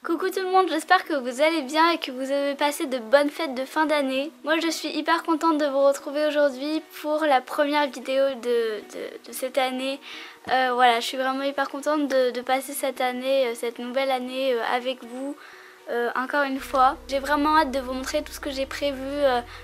Coucou tout le monde, j'espère que vous allez bien et que vous avez passé de bonnes fêtes de fin d'année. Moi je suis hyper contente de vous retrouver aujourd'hui pour la première vidéo de cette année. Voilà, je suis vraiment hyper contente de passer cette année, cette nouvelle année avec vous. Encore une fois, j'ai vraiment hâte de vous montrer tout ce que j'ai prévu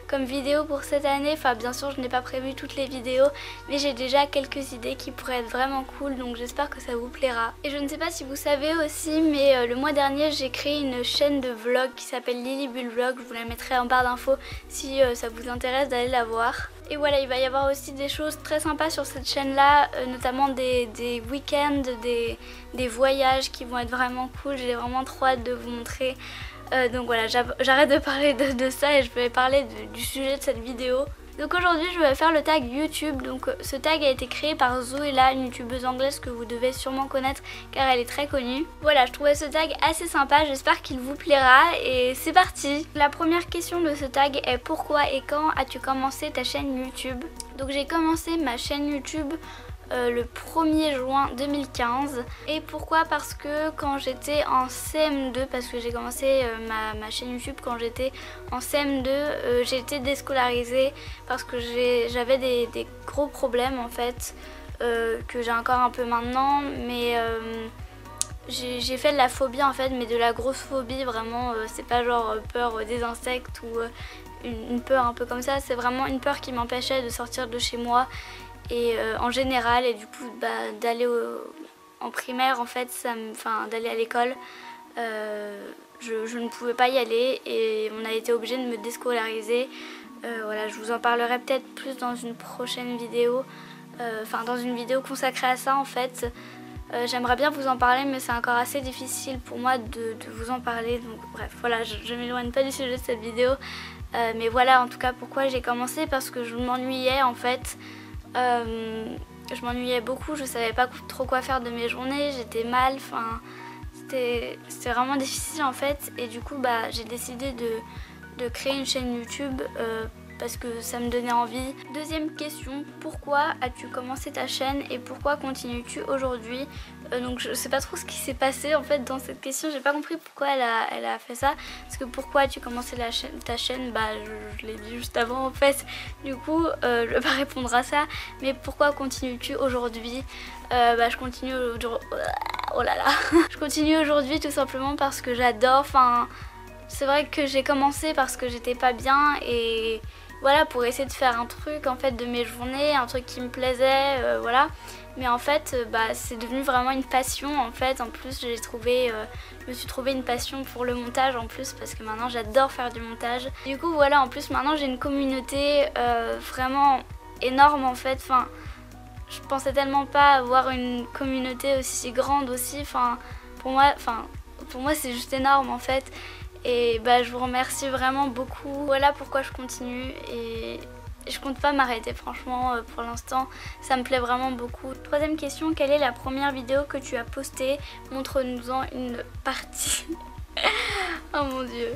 comme vidéo pour cette année. Enfin bien sûr je n'ai pas prévu toutes les vidéos, mais j'ai déjà quelques idées qui pourraient être vraiment cool, donc j'espère que ça vous plaira. Et je ne sais pas si vous savez aussi, mais le mois dernier j'ai créé une chaîne de vlog qui s'appelle Lilibul Vlog. Je vous la mettrai en barre d'infos si ça vous intéresse d'aller la voir. Et voilà, il va y avoir aussi des choses très sympas sur cette chaîne là, notamment des week-ends, des voyages qui vont être vraiment cool. J'ai vraiment trop hâte de vous montrer. Donc voilà, j'arrête de parler de ça et je vais parler du sujet de cette vidéo. Donc aujourd'hui je vais faire le tag YouTube. Donc ce tag a été créé par Zoella, une youtubeuse anglaise que vous devez sûrement connaître car elle est très connue. Voilà, je trouvais ce tag assez sympa, j'espère qu'il vous plaira et c'est parti. La première question de ce tag est: pourquoi et quand as-tu commencé ta chaîne YouTube? Donc j'ai commencé ma chaîne YouTube le 1er juin 2015. Et pourquoi? Parce que quand j'étais en CM2, parce que j'ai commencé ma chaîne YouTube quand j'étais en CM2, j'ai été déscolarisée parce que j'avais des gros problèmes en fait, que j'ai encore un peu maintenant, mais j'ai fait de la phobie en fait, mais de la grosse phobie vraiment, c'est pas genre peur des insectes ou une peur un peu comme ça, c'est vraiment une peur qui m'empêchait de sortir de chez moi et en général, et du coup d'aller en primaire en fait, d'aller à l'école, je ne pouvais pas y aller et on a été obligé de me déscolariser. Voilà, je vous en parlerai peut-être plus dans une prochaine vidéo, dans une vidéo consacrée à ça en fait. J'aimerais bien vous en parler, mais c'est encore assez difficile pour moi de vous en parler, donc bref, voilà, je m'éloigne pas du sujet de cette vidéo, mais voilà, en tout cas pourquoi j'ai commencé, parce que je m'ennuyais en fait. Je m'ennuyais beaucoup, je savais pas trop quoi faire de mes journées, j'étais mal, c'était vraiment difficile en fait, et du coup j'ai décidé de créer une chaîne YouTube parce que ça me donnait envie. Deuxième question: pourquoi as-tu commencé ta chaîne et pourquoi continues-tu aujourd'hui? Donc je sais pas trop ce qui s'est passé en fait dans cette question, j'ai pas compris pourquoi elle a fait ça. Parce que pourquoi as-tu commencé ta chaîne, je l'ai dit juste avant en fait, du coup je vais pas répondre à ça. Mais pourquoi continues-tu aujourd'hui? Je continue aujourd'hui, oh là là je continue aujourd'hui tout simplement parce que j'adore, c'est vrai que j'ai commencé parce que j'étais pas bien et voilà, pour essayer de faire un truc en fait de mes journées, un truc qui me plaisait, voilà. Mais en fait, c'est devenu vraiment une passion en fait. En plus, je me suis trouvé une passion pour le montage en plus, parce que maintenant j'adore faire du montage. Du coup voilà, en plus maintenant j'ai une communauté vraiment énorme en fait. Je pensais tellement pas avoir une communauté aussi grande aussi. Pour moi c'est juste énorme en fait. Et je vous remercie vraiment beaucoup. Voilà pourquoi je continue et je compte pas m'arrêter franchement pour l'instant. Ça me plaît vraiment beaucoup. Troisième question: quelle est la première vidéo que tu as postée? Montre-nous-en une partie. Oh mon dieu.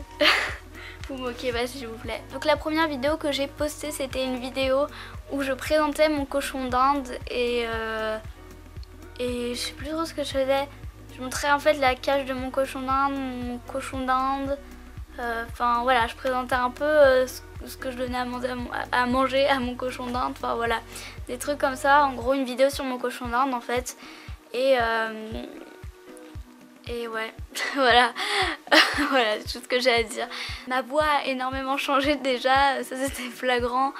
Vous moquez pas s'il vous plaît. Donc la première vidéo que j'ai postée, c'était une vidéo où je présentais mon cochon d'Inde et je sais plus trop ce que je faisais. Je montrais en fait la cage de mon cochon d'Inde, voilà, je présentais un peu ce que je donnais à manger à mon cochon d'Inde, voilà, des trucs comme ça, en gros une vidéo sur mon cochon d'Inde en fait, et ouais, voilà, voilà, c'est tout ce que j'ai à dire. Ma voix a énormément changé déjà, ça c'était flagrant,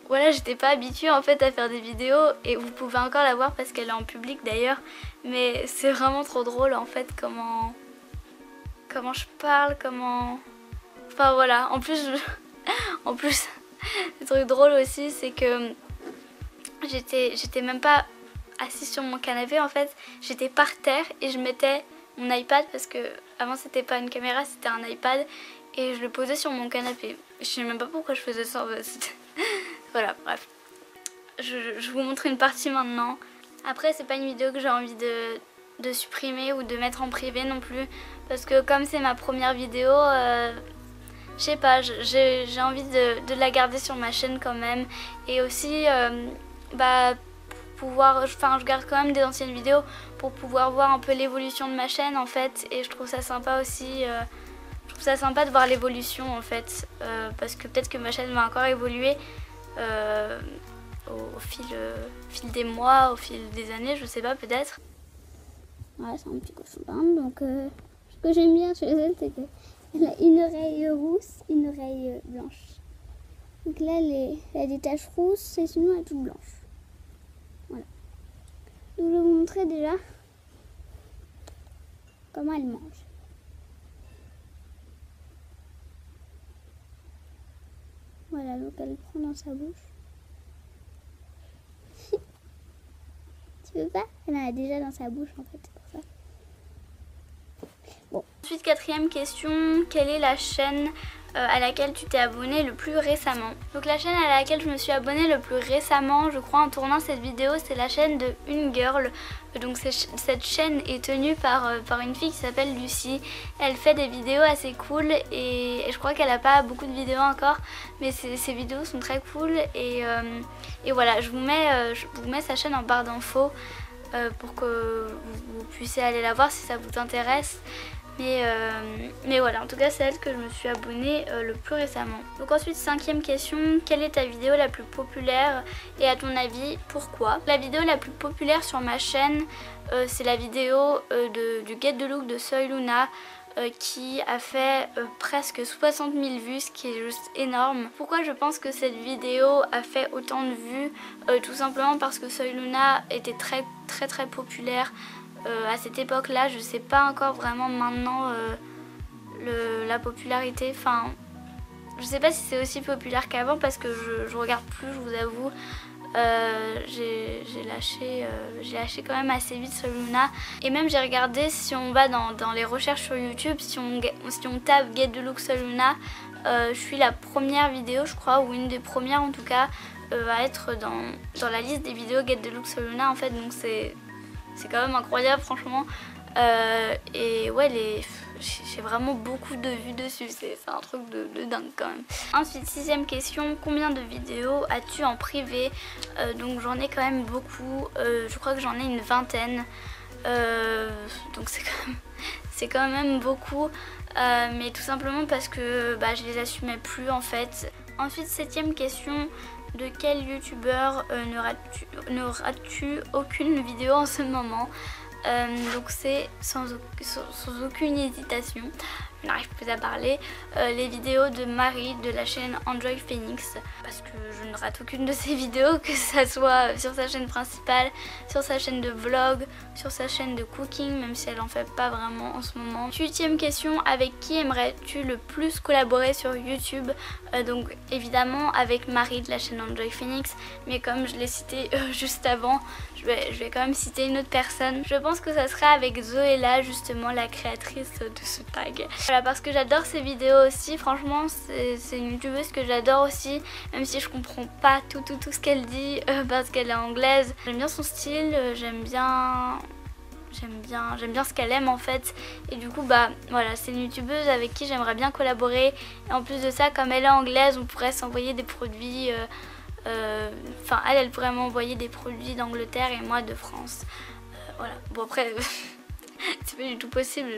voilà, j'étais pas habituée en fait à faire des vidéos et vous pouvez encore la voir parce qu'elle est en public d'ailleurs, mais c'est vraiment trop drôle en fait comment je parle, voilà, en plus le truc drôle aussi c'est que j'étais même pas assise sur mon canapé en fait, j'étais par terre et je mettais mon iPad, parce que avant c'était pas une caméra, c'était un iPad, et je le posais sur mon canapé. Je sais même pas pourquoi je faisais ça en fait. Voilà, bref. Je vous montre une partie maintenant. Après, c'est pas une vidéo que j'ai envie de supprimer ou de mettre en privé non plus, parce que comme c'est ma première vidéo, je sais pas, j'ai envie de la garder sur ma chaîne quand même. Et aussi, pouvoir, enfin je garde quand même des anciennes vidéos pour pouvoir voir un peu l'évolution de ma chaîne en fait, et je trouve ça sympa aussi, je trouve ça sympa de voir l'évolution en fait, parce que peut-être que ma chaîne va encore évoluer au fil des mois, au fil des années, je sais pas, peut-être. Voilà, c'est un petit cochon d'Inde, donc ce que j'aime bien chez elle, c'est qu'elle a une oreille rousse, une oreille blanche. Donc là, elle a des taches rousses et sinon elle est toute blanche. Voilà. Donc je vais vous montrer déjà comment elle mange. Voilà, donc elle prend dans sa bouche. Tu veux pas? Elle en a déjà dans sa bouche en fait, c'est pour ça. Bon. Ensuite, quatrième question, quelle est la chaîne à laquelle tu t'es abonné le plus récemment? Donc la chaîne à laquelle je me suis abonnée le plus récemment, je crois en tournant cette vidéo, c'est la chaîne de Une Girl. Donc cette chaîne est tenue par une fille qui s'appelle Lucie. Elle fait des vidéos assez cool et je crois qu'elle n'a pas beaucoup de vidéos encore, mais ses vidéos sont très cool et voilà, je vous mets sa chaîne en barre d'infos pour que vous puissiez aller la voir si ça vous intéresse. Mais voilà, en tout cas c'est elle que je me suis abonnée le plus récemment. Donc ensuite, cinquième question, quelle est ta vidéo la plus populaire et à ton avis pourquoi? La vidéo la plus populaire sur ma chaîne c'est la vidéo du Get the Look de Soy Luna qui a fait presque 60 000 vues, ce qui est juste énorme. Pourquoi je pense que cette vidéo a fait autant de vues? Tout simplement parce que Soy Luna était très populaire à cette époque-là. Je sais pas encore vraiment maintenant la popularité, enfin je sais pas si c'est aussi populaire qu'avant parce que je regarde plus, je vous avoue. J'ai lâché quand même assez vite Soy Luna, et même j'ai regardé, si on va dans les recherches sur YouTube, si on tape Get the Look Soy Luna, je suis la première vidéo je crois, ou une des premières en tout cas, à être dans la liste des vidéos Get the Look Soy Luna en fait, donc c'est quand même incroyable franchement. Et ouais, j'ai vraiment beaucoup de vues dessus, c'est un truc de dingue quand même. Ensuite, sixième question, combien de vidéos as-tu en privé? Donc j'en ai quand même beaucoup, je crois que j'en ai une vingtaine, donc c'est quand même beaucoup, mais tout simplement parce que je les assumais plus en fait. Ensuite, septième question, de quel youtubeur n'auras-tu aucune vidéo en ce moment? Donc c'est sans aucune hésitation, je n'arrive plus à parler, les vidéos de Marie de la chaîne Enjoy Phoenix, parce que je ne rate aucune de ses vidéos, que ça soit sur sa chaîne principale, sur sa chaîne de vlog, sur sa chaîne de cooking, même si elle en fait pas vraiment en ce moment. Huitième question, avec qui aimerais-tu le plus collaborer sur YouTube? Donc évidemment avec Marie de la chaîne Enjoy Phoenix, mais comme je l'ai cité juste avant, je vais quand même citer une autre personne. Je pense que ça serait avec Zoéla, justement la créatrice de ce tag. Voilà, parce que j'adore ses vidéos aussi, franchement c'est une youtubeuse que j'adore aussi, même si je comprends pas tout ce qu'elle dit parce qu'elle est anglaise. J'aime bien son style, j'aime bien ce qu'elle aime en fait, et du coup voilà, c'est une youtubeuse avec qui j'aimerais bien collaborer, et en plus de ça, comme elle est anglaise, on pourrait s'envoyer des produits, enfin elle pourrait m'envoyer des produits d'Angleterre et moi de France, voilà. Bon après c'est pas du tout possible,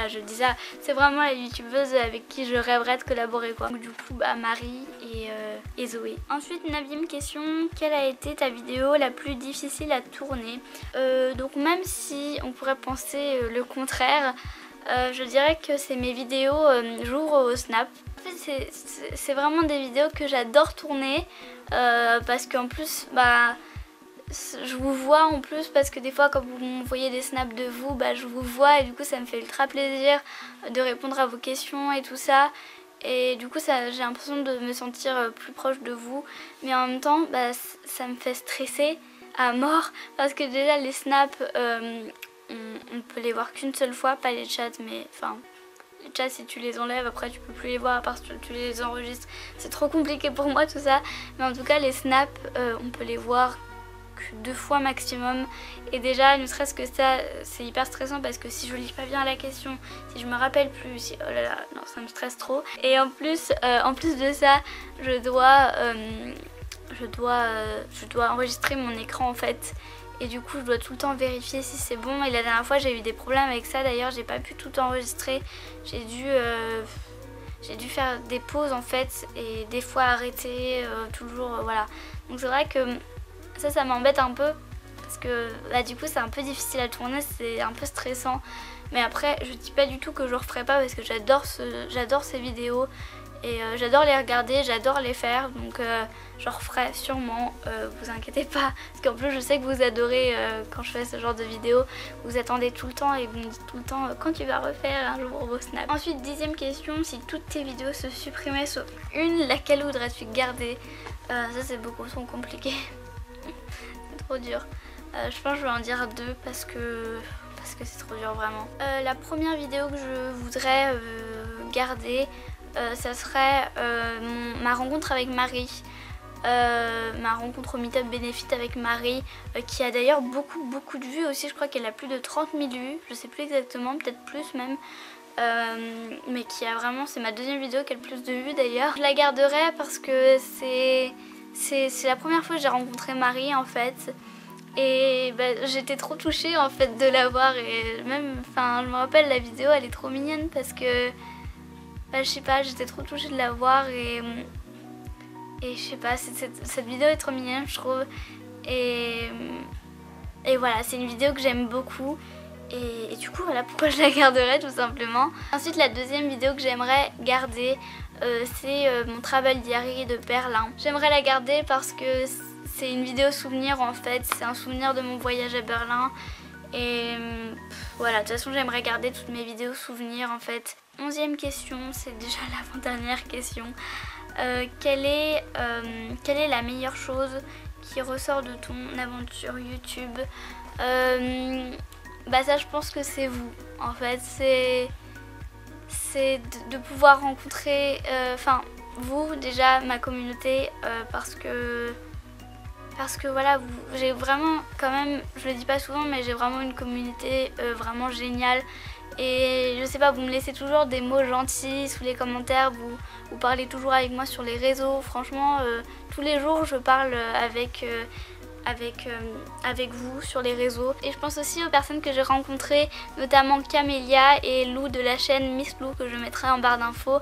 je dis ça, c'est vraiment la youtubeuse avec qui je rêverais de collaborer quoi. Donc, du coup Marie et Zoé. Ensuite, 9e question, quelle a été ta vidéo la plus difficile à tourner? Donc même si on pourrait penser le contraire, je dirais que c'est mes vidéos jour au Snap. En fait c'est vraiment des vidéos que j'adore tourner, parce qu'en plus je vous vois en plus, parce que des fois quand vous m'envoyez des snaps de vous, je vous vois, et du coup ça me fait ultra plaisir de répondre à vos questions et tout ça, et du coup j'ai l'impression de me sentir plus proche de vous, mais en même temps ça me fait stresser à mort, parce que déjà les snaps on peut les voir qu'une seule fois, pas les chats, mais enfin les chats, si tu les enlèves après tu peux plus les voir à part si tu les enregistres, c'est trop compliqué pour moi tout ça, mais en tout cas les snaps on peut les voir 2 fois maximum, et déjà ne serait-ce que ça c'est hyper stressant, parce que si je lis pas bien la question, si je me rappelle plus, oh là là, non, ça me stresse trop, et en plus de ça je je dois enregistrer mon écran en fait. Et du coup je dois tout le temps vérifier si c'est bon. Et la dernière fois j'ai eu des problèmes avec ça, d'ailleurs j'ai pas pu tout enregistrer. J'ai dû faire des pauses en fait et des fois arrêter, toujours voilà. Donc c'est vrai que ça m'embête un peu parce que bah, du coup c'est un peu difficile à tourner, c'est un peu stressant. Mais après je dis pas du tout que je referai pas parce que j'adore ces vidéos et j'adore les regarder, j'adore les faire. Donc je referai sûrement, vous inquiétez pas. Parce qu'en plus je sais que vous adorez quand je fais ce genre de vidéos. Vous attendez tout le temps et vous me dites tout le temps quand tu vas refaire un jour vos snaps. Ensuite 10e question, si toutes tes vidéos se supprimaient sauf une, laquelle voudrais-tu garder? Ça c'est beaucoup trop compliqué. C'est trop dur. Je pense que je vais en dire 2 parce que c'est trop dur vraiment. La première vidéo que je voudrais garder, ça serait ma rencontre avec Marie. Ma rencontre au Meetup Benefit avec Marie, qui a d'ailleurs beaucoup de vues aussi. Je crois qu'elle a plus de 30 000 vues, je sais plus exactement, peut-être plus même. Mais qui a vraiment, c'est ma deuxième vidéo qui a le plus de vues d'ailleurs. Je la garderai parce que c'est la première fois que j'ai rencontré Marie en fait. Et bah, j'étais trop touchée en fait de la voir. Et même, enfin je me rappelle, la vidéo elle est trop mignonne parce que bah, je sais pas, j'étais trop touchée de la voir. Et je sais pas, cette vidéo est trop mignonne je trouve. Et voilà, c'est une vidéo que j'aime beaucoup. Et du coup voilà pourquoi je la garderai tout simplement. Ensuite la deuxième vidéo que j'aimerais garder, c'est mon travel diary de Berlin. J'aimerais la garder parce que c'est une vidéo souvenir en fait, c'est un souvenir de mon voyage à Berlin. Et voilà, de toute façon j'aimerais garder toutes mes vidéos souvenirs en fait. 11e question, c'est déjà l'avant-dernière question. Quelle est la meilleure chose qui ressort de ton aventure YouTube? Bah ça je pense que c'est vous en fait, c'est de pouvoir rencontrer, vous déjà, ma communauté, parce que voilà, j'ai vraiment quand même, je le dis pas souvent mais j'ai vraiment une communauté vraiment géniale. Et je sais pas, vous me laissez toujours des mots gentils sous les commentaires, vous parlez toujours avec moi sur les réseaux. Franchement, tous les jours je parle avec vous sur les réseaux. Et je pense aussi aux personnes que j'ai rencontrées, notamment Camélia et Lou de la chaîne Miss Lou, que je mettrai en barre d'infos,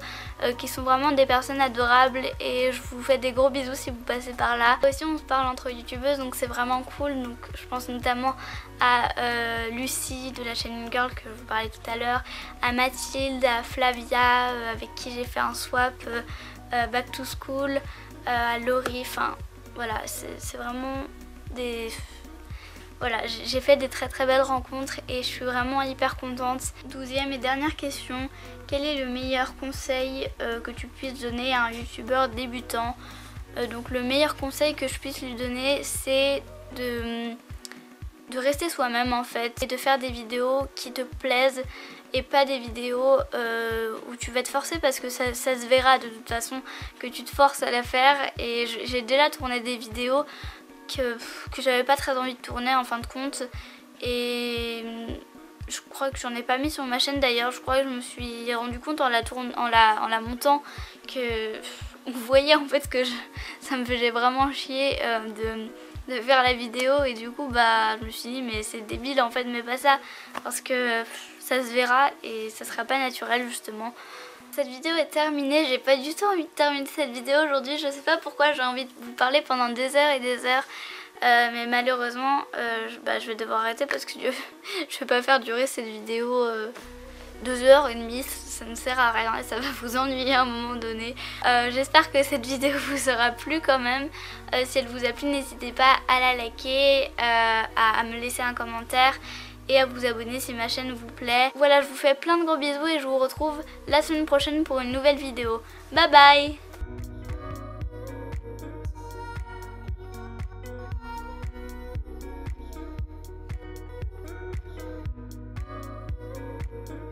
qui sont vraiment des personnes adorables. Et je vous fais des gros bisous si vous passez par là. Aussi on se parle entre youtubeuses, donc c'est vraiment cool. Donc je pense notamment à Lucie de la chaîne Une Girl que je vous parlais tout à l'heure, à Mathilde, à Flavia avec qui j'ai fait un swap, Back to School, à Laurie, enfin voilà, c'est vraiment voilà, j'ai fait des très belles rencontres et je suis vraiment hyper contente. 12e et dernière question, quel est le meilleur conseil que tu puisses donner à un youtubeur débutant? Donc le meilleur conseil que je puisse lui donner, c'est de rester soi-même en fait et de faire des vidéos qui te plaisent et pas des vidéos où tu vas te forcer, parce que ça se verra de toute façon que tu te forces à la faire. Et j'ai déjà tourné des vidéos que j'avais pas très envie de tourner en fin de compte, et je crois que j'en ai pas mis sur ma chaîne d'ailleurs. Je crois que je me suis rendu compte en la montant que vous voyez en fait que ça me faisait vraiment chier de faire la vidéo, et du coup bah je me suis dit mais c'est débile en fait, mais pas ça, parce que ça se verra et ça sera pas naturel justement. Cette vidéo est terminée, j'ai pas du tout envie de terminer cette vidéo aujourd'hui, je sais pas pourquoi, j'ai envie de vous parler pendant des heures et des heures, mais malheureusement je vais devoir arrêter parce que je vais pas faire durer cette vidéo 2h30, ça ne sert à rien et ça va vous ennuyer à un moment donné. J'espère que cette vidéo vous aura plu quand même. Si elle vous a plu, n'hésitez pas à la liker, à me laisser un commentaire et à vous abonner si ma chaîne vous plaît. Voilà, je vous fais plein de gros bisous et je vous retrouve la semaine prochaine pour une nouvelle vidéo. Bye bye!